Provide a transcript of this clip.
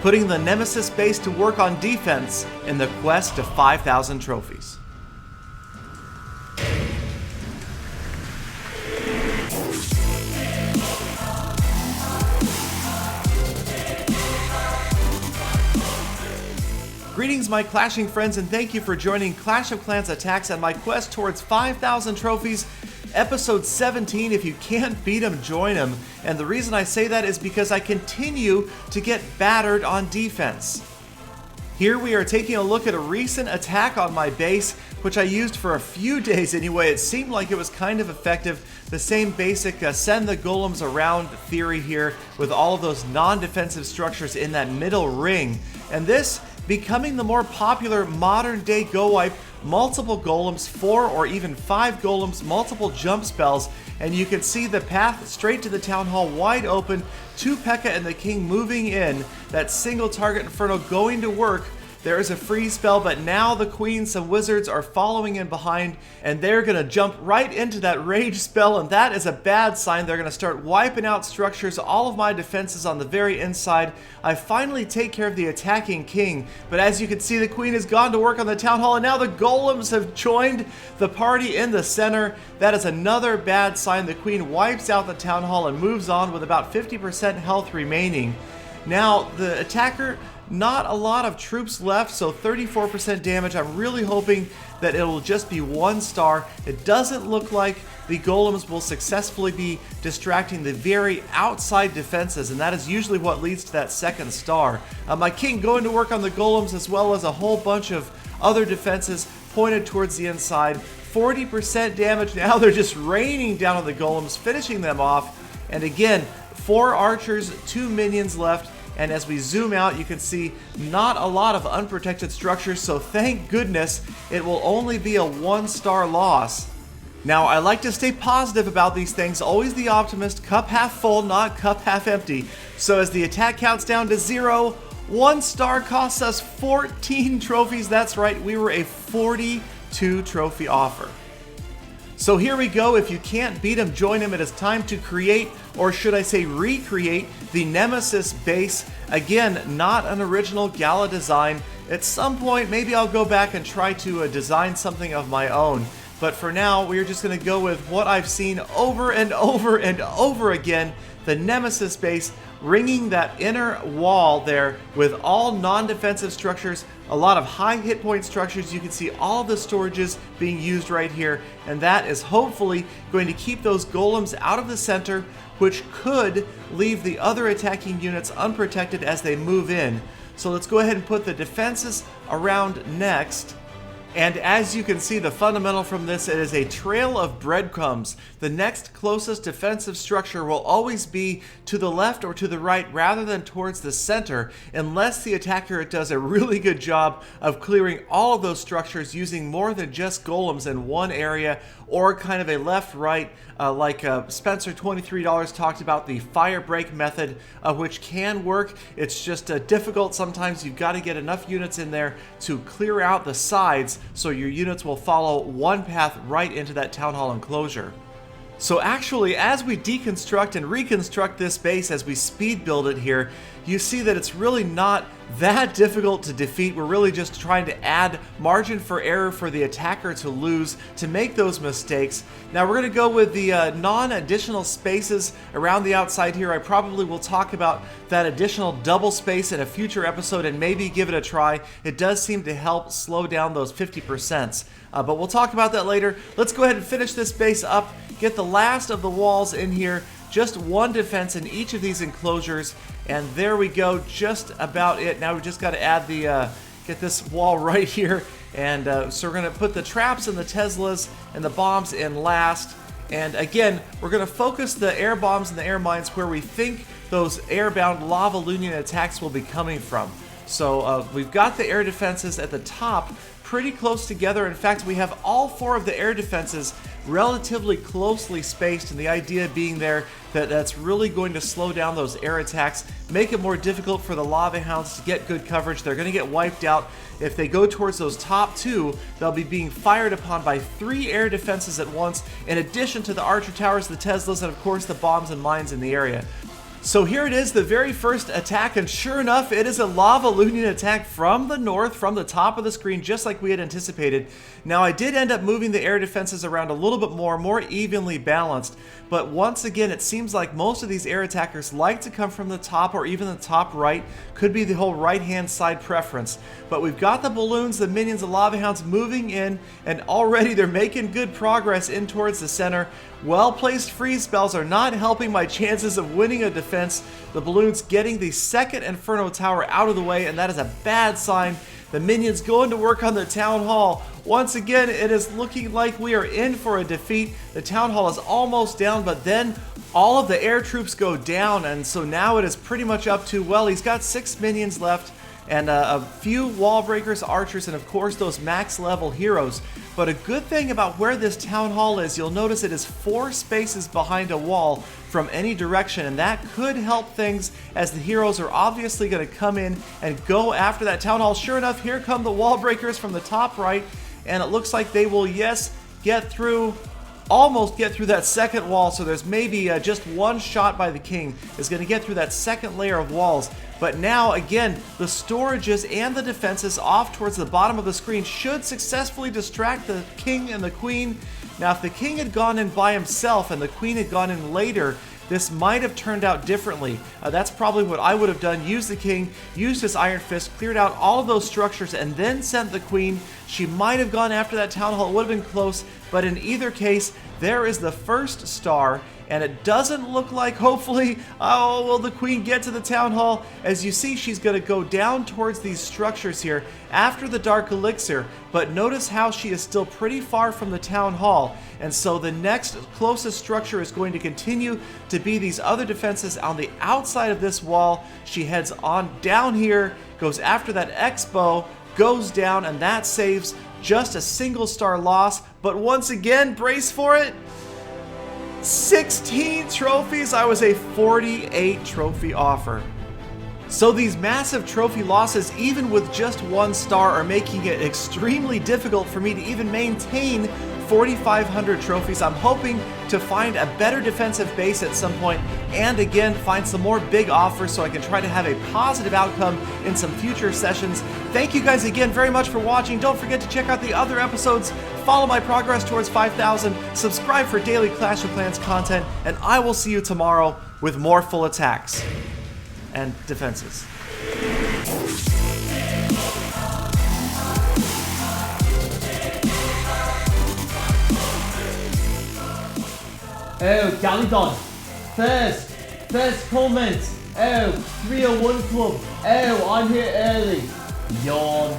putting the Nemesis base to work on defense in the quest to 5,000 trophies. Greetings, my clashing friends, and thank you for joining Clash of Clans Attacks on my quest towards 5,000 trophies, episode 17. If you can't beat them, join them. And the reason I say that is because I continue to get battered on defense. Here we are taking a look at a recent attack on my base, which I used for a few days anyway. It seemed like it was kind of effective. The same basic send the golems around theory here with all of those non-defensive structures in that middle ring. And this becoming the more popular modern day go wipe, multiple golems, 4 or even 5 golems, multiple jump spells, and you can see the path straight to the town hall wide open, 2 P.E.K.K.A and the king moving in, that single target inferno going to work. There is a freeze spell, but now the queen, some wizards are following in behind, and they're going to jump right into that rage spell, and that is a bad sign. They're going to start wiping out structures, all of my defenses on the very inside. I finally take care of the attacking king, but as you can see, the queen has gone to work on the town hall, and now the golems have joined the party in the center. That is another bad sign. The queen wipes out the town hall and moves on with about 50% health remaining. Now, the attacker, not a lot of troops left, so 34% damage. I'm really hoping that it'll just be 1 star. It doesn't look like the golems will successfully be distracting the very outside defenses, and that is usually what leads to that 2nd star. My king going to work on the golems as well as a whole bunch of other defenses pointed towards the inside. 40% damage. Now they're just raining down on the golems, finishing them off. And again, 4 archers, 2 minions left. And as we zoom out, you can see not a lot of unprotected structures, so thank goodness it will only be a 1-star loss. Now, I like to stay positive about these things, always the optimist, cup half full, not cup half empty. So as the attack counts down to 0, 1 star costs us 14 trophies. That's right, we were a 42 trophy offer. So here we go. If you can't beat him, join him. It is time to create, or should I say recreate, the Nemesis base. Again, not an original Gala design. At some point, maybe I'll go back and try to design something of my own. But for now, we're just going to go with what I've seen over and over and over again. The Nemesis base, ringing that inner wall there with all non-defensive structures, a lot of high hit point structures. You can see all the storages being used right here, and that is hopefully going to keep those golems out of the center, which could leave the other attacking units unprotected as they move in. So let's go ahead and put the defenses around next. And as you can see, the fundamental from this, it is a trail of breadcrumbs. The next closest defensive structure will always be to the left or to the right rather than towards the center, unless the attacker does a really good job of clearing all of those structures using more than just golems in one area, or kind of a left-right, like Spencer $23 talked about, the fire break method, which can work. It's just difficult sometimes. You've got to get enough units in there to clear out the sides so your units will follow one path right into that town hall enclosure. So actually, as we deconstruct and reconstruct this base, as we speed build it here, you see that it's really not that difficult to defeat. We're really just trying to add margin for error for the attacker to lose, to make those mistakes. Now we're going to go with the non-additional spaces around the outside here. I probably will talk about that additional double space in a future episode and maybe give it a try. It does seem to help slow down those 50%. But we'll talk about that later. Let's go ahead and finish this base up, get the last of the walls in here. Just 1 defense in each of these enclosures, and there we go, just about it. Now we just got to add the, get this wall right here, and so we're going to put the traps and the Teslas and the bombs in last. And again, we're going to focus the air bombs and the air mines where we think those airbound lava Lunian attacks will be coming from. So we've got the air defenses at the top pretty close together. In fact, we have all 4 of the air defenses relatively closely spaced, and the idea being there that that's really going to slow down those air attacks, make it more difficult for the lava hounds to get good coverage. They're going to get wiped out. If they go towards those top 2, they'll be being fired upon by 3 air defenses at once, in addition to the archer towers, the Teslas, and of course the bombs and mines in the area. So here it is, the very first attack, and sure enough, it is a Lava Lunion attack from the north, from the top of the screen, just like we had anticipated. Now, I did end up moving the air defenses around a little bit more evenly balanced, but once again, it seems like most of these air attackers like to come from the top or even the top right. Could be the whole right-hand side preference. But we've got the balloons, the minions, the lava hounds moving in, and already they're making good progress in towards the center. Well-placed freeze spells are not helping my chances of winning a defense. The balloons getting the second Inferno Tower out of the way, and that is a bad sign. The minions going to work on the Town Hall. Once again, it is looking like we are in for a defeat. The Town Hall is almost down, but then all of the air troops go down, and so now it is pretty much up to, well, he's got 6 minions left, and a few wall breakers, archers, and of course those max level heroes. But a good thing about where this town hall is, you'll notice it is 4 spaces behind a wall from any direction, and that could help things as the heroes are obviously going to come in and go after that town hall. Sure enough, here come the wall breakers from the top right, and it looks like they will, yes, almost get through that second wall. So there's maybe just one shot by the king is going to get through that second layer of walls. But now again, the storages and the defenses off towards the bottom of the screen should successfully distract the king and the queen. Now if the king had gone in by himself and the queen had gone in later, this might have turned out differently. That's probably what I would have done. Used the king, used his Iron Fist, cleared out all of those structures, and then sent the queen. She might have gone after that town hall. It would have been close, but in either case, there is the first star, and it doesn't look like, hopefully, oh, will the queen get to the town hall? As you see, she's going to go down towards these structures here after the Dark Elixir, but notice how she is still pretty far from the town hall, and so the next closest structure is going to continue to be these other defenses on the outside of this wall. She heads on down here, goes after that X-bow, goes down, and that saves just a single star loss. But once again, brace for it, 16 trophies. I was a 48 trophy offer. So these massive trophy losses, even with just 1 star, are making it extremely difficult for me to even maintain 4,500 trophies. I'm hoping to find a better defensive base at some point, and again find some more big offers so I can try to have a positive outcome in some future sessions. Thank you guys again very much for watching. Don't forget to check out the other episodes, follow my progress towards 5,000, subscribe for daily Clash of Clans content, and I will see you tomorrow with more full attacks and defenses. Oh, Galidon. First comment. Oh, 301 Club. Oh, I'm here early. Yawn.